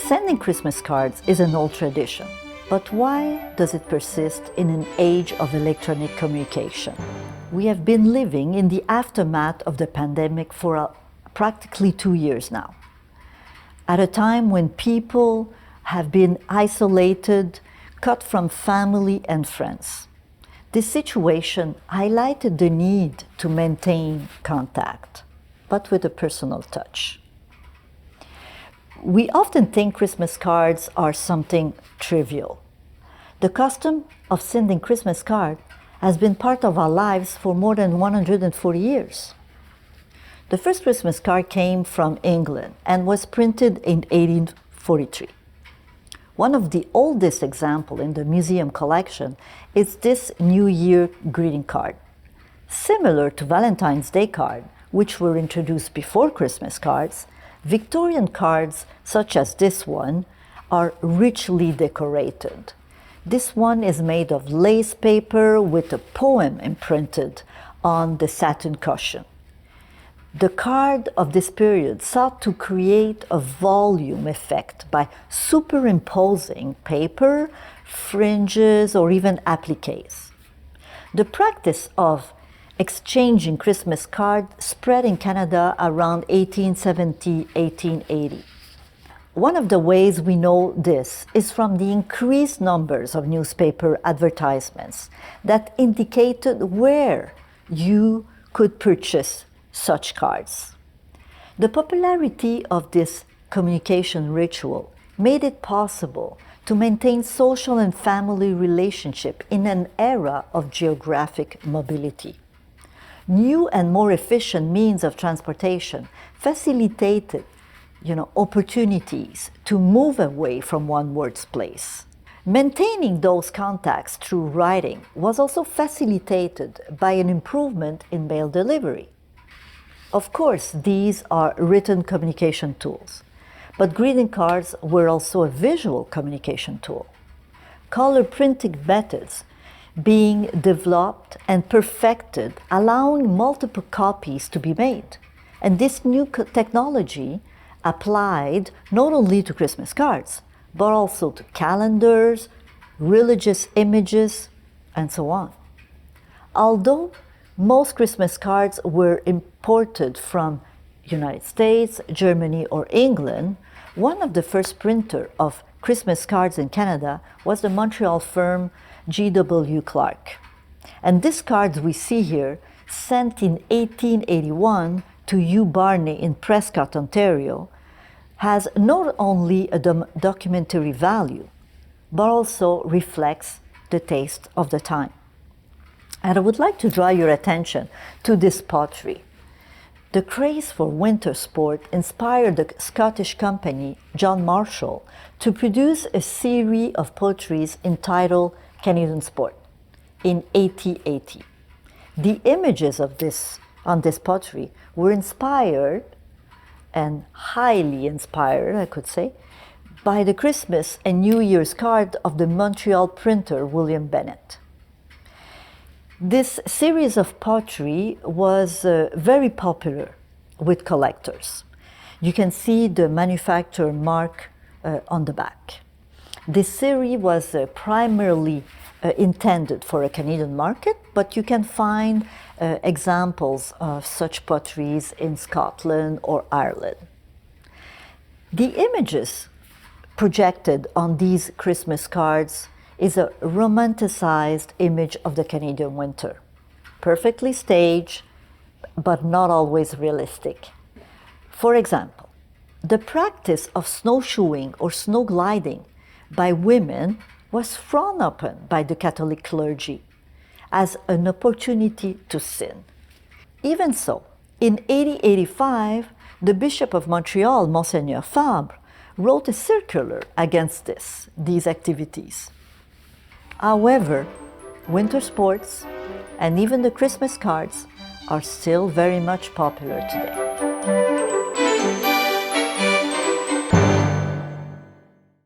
Sending Christmas cards is an old tradition, but why does it persist in an age of electronic communication? We have been living in the aftermath of the pandemic for practically 2 years now. At a time when people have been isolated, cut from family and friends. This situation highlighted the need to maintain contact, but with a personal touch. We often think Christmas cards are something trivial. The custom of sending Christmas cards has been part of our lives for more than 140 years. The first Christmas card came from England and was printed in 1843. One of the oldest examples in the museum collection is this New Year greeting card. Similar to Valentine's Day card, which were introduced before Christmas cards, Victorian cards, such as this one, are richly decorated. This one is made of lace paper with a poem imprinted on the satin cushion. The card of this period sought to create a volume effect by superimposing paper, fringes, or even appliques. The practice of exchanging Christmas cards spread in Canada around 1870-1880. One of the ways we know this is from the increased numbers of newspaper advertisements that indicated where you could purchase such cards. The popularity of this communication ritual made it possible to maintain social and family relationship in an era of geographic mobility. New and more efficient means of transportation facilitated, opportunities to move away from one word's place. Maintaining those contacts through writing was also facilitated by an improvement in mail delivery. Of course, these are written communication tools, but greeting cards were also a visual communication tool. Color printing methods being developed and perfected, allowing multiple copies to be made. And this new technology applied not only to Christmas cards, but also to calendars, religious images, and so on. Although most Christmas cards were imported from United States, Germany, or England, one of the first printers of Christmas cards in Canada was the Montreal firm G.W. Clark. And this card we see here, sent in 1881 to Hugh Barney in Prescott, Ontario, has not only a documentary value, but also reflects the taste of the time. And I would like to draw your attention to this pottery. The craze for winter sport inspired the Scottish company John Marshall to produce a series of potteries entitled Canadian Sport in 1880. The images of on this pottery were inspired, and highly inspired, I could say, by the Christmas and New Year's card of the Montreal printer William Bennett. This series of pottery was very popular with collectors. You can see the manufacturer mark on the back. This series was primarily intended for a Canadian market, but you can find examples of such potteries in Scotland or Ireland. The images projected on these Christmas cards is a romanticized image of the Canadian winter, perfectly staged, but not always realistic. For example, the practice of snowshoeing or snow gliding by women was frowned upon by the Catholic clergy as an opportunity to sin. Even so, in 1885, the Bishop of Montreal, Monseigneur Fabre, wrote a circular against these activities. However, winter sports and even the Christmas cards are still very much popular today.